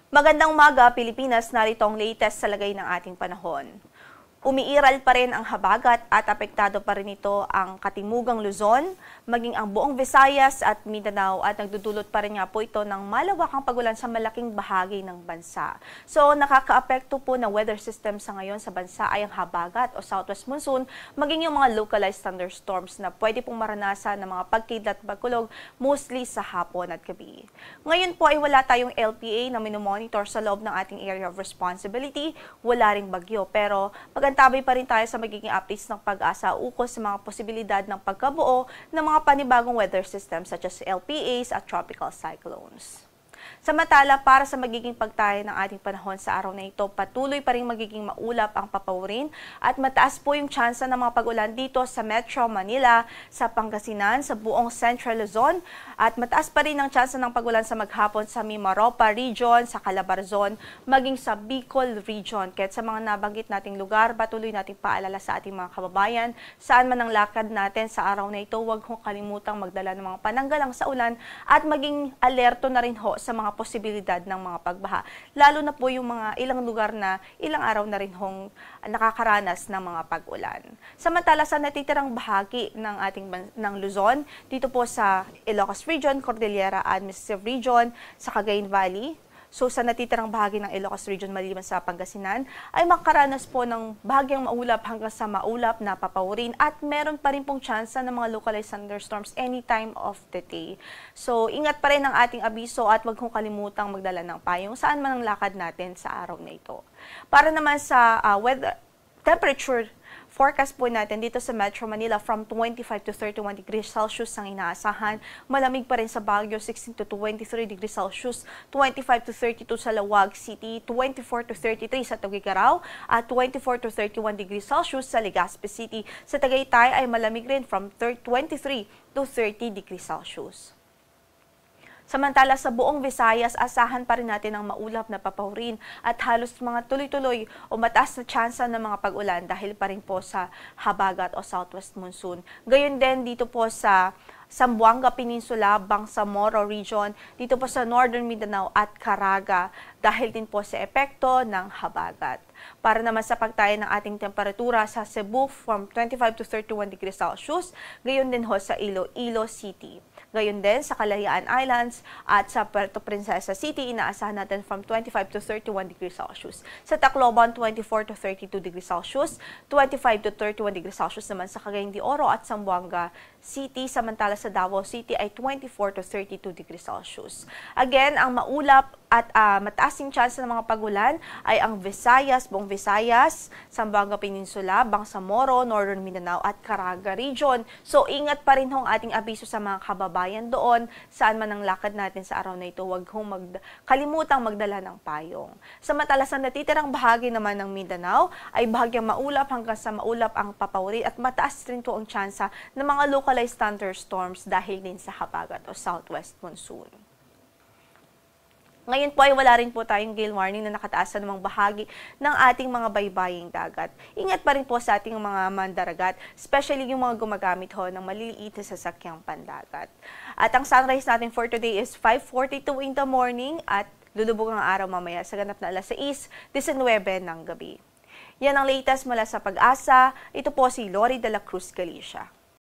Magandang umaga, Pilipinas. Narito ang latest sa lagay ng ating panahon. Umiiral pa rin ang habagat at apektado pa rin ito ang Katimugang Luzon, maging ang buong Visayas at Mindanao at nagdudulot pa rin nga po ito ng malawakang pagulan sa malaking bahagi ng bansa. So nakakaapekto po ng weather system sa ngayon sa bansa ay ang habagat o southwest monsoon, maging yung mga localized thunderstorms na pwede pong maranasan ng mga pagkidlat at pagkulog mostly sa hapon at gabi. Ngayon po ay wala tayong LPA na minomonitor sa loob ng ating area of responsibility, wala ring bagyo pero magantabay pa rin tayo sa magiging updates ng pag-asa ukol sa mga posibilidad ng pagkabuo ng mga panibagong weather systems such as LPAs at tropical cyclones. Samantala, para sa magiging pagtayo ng ating panahon sa araw na ito, patuloy pa rin magiging maulap ang papawirin at mataas po yung tsansa ng mga pag-ulan dito sa Metro Manila, sa Pangasinan, sa buong Central Luzon at mataas pa rin ang tsansa ng pag-ulan sa maghapon sa Mimaropa Region, sa Calabarzon, maging sa Bicol Region. Kaya sa mga nabanggit nating lugar, patuloy nating paalala sa ating mga kababayan, saan man ang lakad natin sa araw na ito, huwag hong kalimutang magdala ng mga pananggalang sa ulan at maging alerto na rin ho sa mga posibilidad ng mga pagbaha. Lalo na po yung mga ilang lugar na ilang araw na rin hong nakakaranas ng mga pag-ulan. Samantala sa natitirang bahagi ng Luzon, dito po sa Ilocos Region, Cordillera Administrative Region, sa Cagayan Valley, so sa natitirang bahagi ng Ilocos Region maliban sa Pangasinan, ay makaranas po ng bahagyang maulap hanggang sa maulap na papawirin at meron pa rin pong tsansa ng mga localized thunderstorms anytime of the day. So ingat pa rin ang ating abiso at huwag kong kalimutang magdala ng payong saan man ang lakad natin sa araw na ito. Para naman sa weather temperature forecast po natin dito sa Metro Manila from 25 to 31 degrees Celsius ang inaasahan. Malamig pa rin sa Baguio, 16 to 23 degrees Celsius, 25 to 32 sa Laoag City, 24 to 33 sa Tuguegarao, at 24 to 31 degrees Celsius sa Legazpi City. Sa Tagaytay ay malamig rin from 23 to 30 degrees Celsius. Samantala sa buong Visayas, asahan pa rin natin ang maulap na papawirin at halos mga tuloy-tuloy o mataas na tsansa ng mga pag-ulan dahil pa rin po sa habagat o southwest monsoon. Gayon din dito po sa Zamboanga Peninsula, Bangsamoro Region, dito po sa Northern Mindanao at Caraga dahil din po sa epekto ng habagat. Para naman sa pagtayo ng ating temperatura sa Cebu from 25 to 31 degrees Celsius, gayon din ho sa Iloilo City. Gayon din sa Kalayaan Islands at sa Puerto Princesa City, inaasahan natin from 25 to 31 degrees Celsius. Sa Tacloban, 24 to 32 degrees Celsius, 25 to 31 degrees Celsius naman sa Cagayan de Oro at Zamboanga City, samantala sa Davao City ay 24 to 32 degrees Celsius. Again, ang maulap at mataas yung chance ng mga pagulan ay ang Visayas, buong Visayas, Zamboanga Peninsula, Bangsamoro, Northern Mindanao at Caraga Region. So ingat pa rin hong ating abiso sa mga kababayan doon, saan man ang lakad natin sa araw na ito, huwag hong kalimutang magdala ng payong. Samantala sa natitirang bahagi naman ng Mindanao ay bahagyang maulap hanggang sa maulap ang papawirin at mataas rin po ang tsansa ng mga localized thunderstorms dahil din sa habagat o southwest monsoon. Ngayon po ay wala rin po tayong gale warning na nakataas sa namang bahagi ng ating mga baybaying dagat. Ingat pa rin po sa ating mga mandaragat, especially yung mga gumagamit ho ng maliliit na sasakyang pandagat. At ang sunrise natin for today is 5:42 in the morning at lulubog ang araw mamaya sa ganap na alas 6:19 ng gabi. Yan ang latest mula sa Pag-asa. Ito po si Lori de la Cruz Galicia.